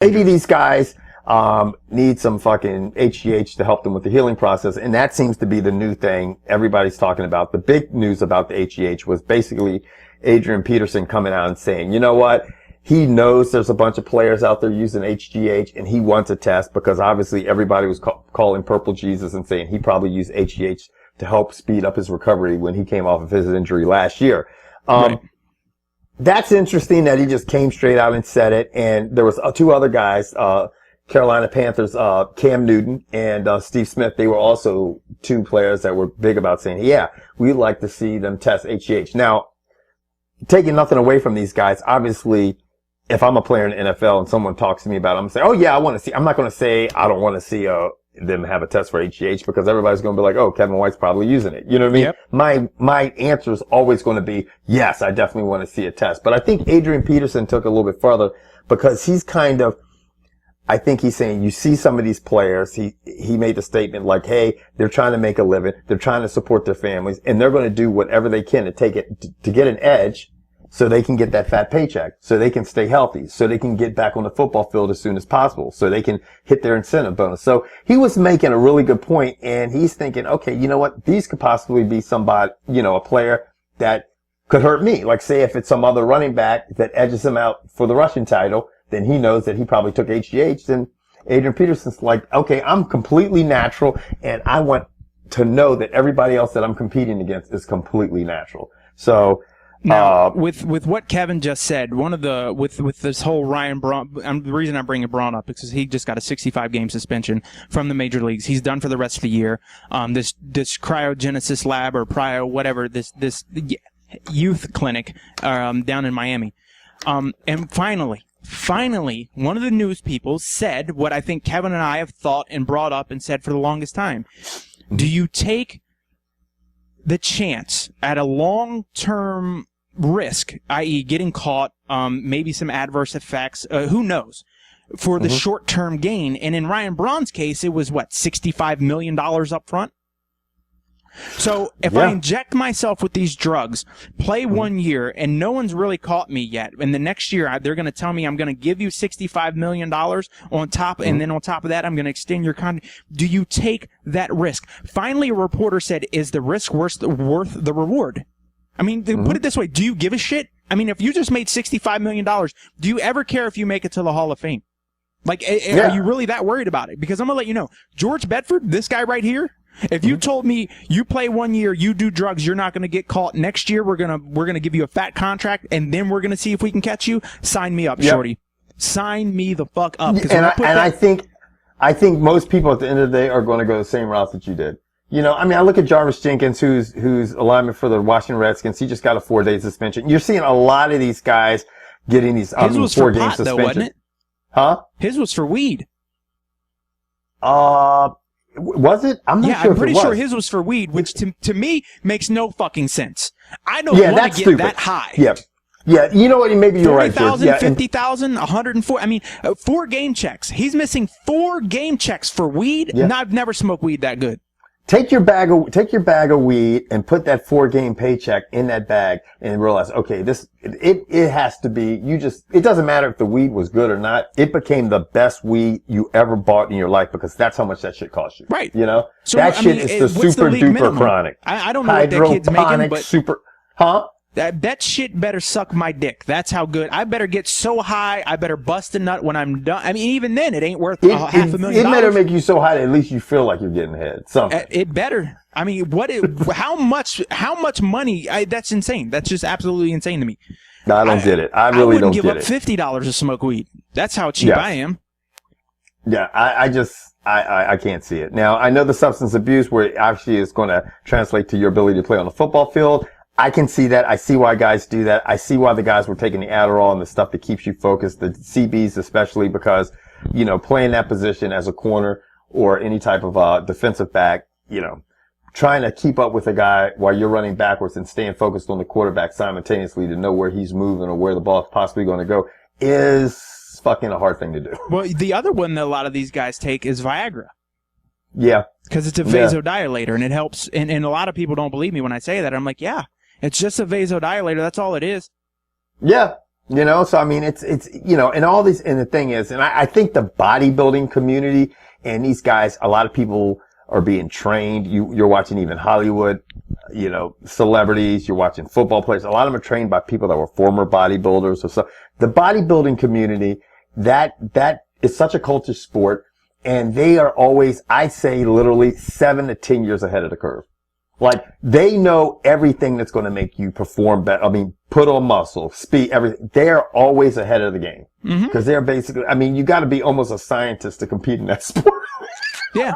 Maybe these guys need some fucking HGH to help them with the healing process, and that seems to be the new thing everybody's talking about. The big news about the HGH was basically Adrian Peterson coming out and saying, you know what? He knows there's a bunch of players out there using HGH, and he wants a test because obviously everybody was calling Purple Jesus and saying he probably used HGH to help speed up his recovery when he came off of his injury last year. Right. That's interesting that he just came straight out and said it. And there was two other guys, Carolina Panthers, Cam Newton and Steve Smith. They were also two players that were big about saying, yeah, we'd like to see them test HGH. Now, taking nothing away from these guys, obviously, if I'm a player in the NFL and someone talks to me about it, I'm going to say, oh yeah, I want to see. I'm not going to say I don't want to see them have a test for HGH because everybody's going to be like, oh, Kevin White's probably using it. You know what I mean? Yep. My answer is always going to be, yes, I definitely want to see a test. But I think Adrian Peterson took it a little bit further because he's kind of, I think he's saying, you see some of these players, he made the statement like, hey, they're trying to make a living, they're trying to support their families, and they're going to do whatever they can to take it, to get an edge so they can get that fat paycheck, so they can stay healthy, so they can get back on the football field as soon as possible, so they can hit their incentive bonus. So he was making a really good point, and he's thinking, okay, you know what? These could possibly be somebody, you know, a player that could hurt me. Like say if it's some other running back that edges him out for the rushing title, then he knows that he probably took HGH. Then Adrian Peterson's like, okay, I'm completely natural, and I want to know that everybody else that I'm competing against is completely natural. So, now, with what Kevin just said, one of the with this whole Ryan Braun, the reason I'm bringing Braun up is because he just got a 65-game suspension from the major leagues. He's done for the rest of the year. This cryogenesis lab or whatever, this youth clinic down in Miami, and finally, one of the news people said what I think Kevin and I have thought and brought up and said for the longest time. Do you take the chance at a long-term risk, i.e. getting caught, maybe some adverse effects, who knows, for the short-term gain? And in Ryan Braun's case, it was, what, $65 million up front? So if I inject myself with these drugs, play 1 year, and no one's really caught me yet, and the next year they're going to tell me I'm going to give you $65 million on top, and then on top of that I'm going to extend your contract. Do you take that risk? Finally, a reporter said, is the risk worth the reward? I mean, put it this way, do you give a shit? I mean, if you just made $65 million, do you ever care if you make it to the Hall of Fame? Like, are you really that worried about it? Because I'm going to let you know, George Bedford, this guy right here, if you told me you play 1 year, you do drugs, you're not going to get caught. Next year, we're gonna give you a fat contract, and then we're going to see if we can catch you. Sign me up, shorty. Sign me the fuck up. I think most people at the end of the day are going to go the same route that you did. You know, I mean, I look at Jarvis Jenkins, who's a lineman for the Washington Redskins. He just got a 4-day suspension. You're seeing a lot of these guys getting these 4-game suspensions. Though, wasn't it? Huh? His was for weed. Was it? I'm not sure. I'm pretty sure his was for weed, which to me makes no fucking sense. I don't want to get that high. Yeah. You know what? Maybe you're right. 40,000, 50,000, 104. I mean, 4 game checks. He's missing 4 game checks for weed. Yeah. And I've never smoked weed that good. Take your bag of weed and put that 4-game paycheck in that bag and realize, okay, it has to be, it doesn't matter if the weed was good or not. It became the best weed you ever bought in your life because that's how much that shit cost you. Right. You know? So, that shit is the super duper chronic. I don't know what that kid's making, but super, That shit better suck my dick. That's how good. I better get so high, I better bust a nut when I'm done. I mean, even then, it ain't worth $500,000. It better make you so high that at least you feel like you're getting head. Something. It better. I mean, how much money? That's insane. That's just absolutely insane to me. No, I don't get it. I really don't get it. I wouldn't give up $50 to smoke weed. That's how cheap I am. Yeah, I can't see it. Now, I know the substance abuse where actually is going to translate to your ability to play on the football field. I can see that. I see why guys do that. I see why the guys were taking the Adderall and the stuff that keeps you focused, the CBs especially, because, you know, playing that position as a corner or any type of defensive back, you know, trying to keep up with a guy while you're running backwards and staying focused on the quarterback simultaneously to know where he's moving or where the ball is possibly going to go is fucking a hard thing to do. Well, the other one that a lot of these guys take is Viagra. Yeah. Because it's a vasodilator and it helps. And a lot of people don't believe me when I say that. I'm like, yeah. It's just a vasodilator. That's all it is. Yeah. You know, so I mean, it's, you know, and all these, and the thing is, and I think the bodybuilding community and these guys, a lot of people are being trained. You're watching even Hollywood, you know, celebrities, you're watching football players. A lot of them are trained by people that were former bodybuilders or so. The bodybuilding community, that is such a culture sport, and they are always, I'd say literally 7 to 10 years ahead of the curve. Like, they know everything that's going to make you perform better. I mean, put on muscle, speed, everything. They're always ahead of the game. Because they're basically, I mean, you got to be almost a scientist to compete in that sport. Yeah.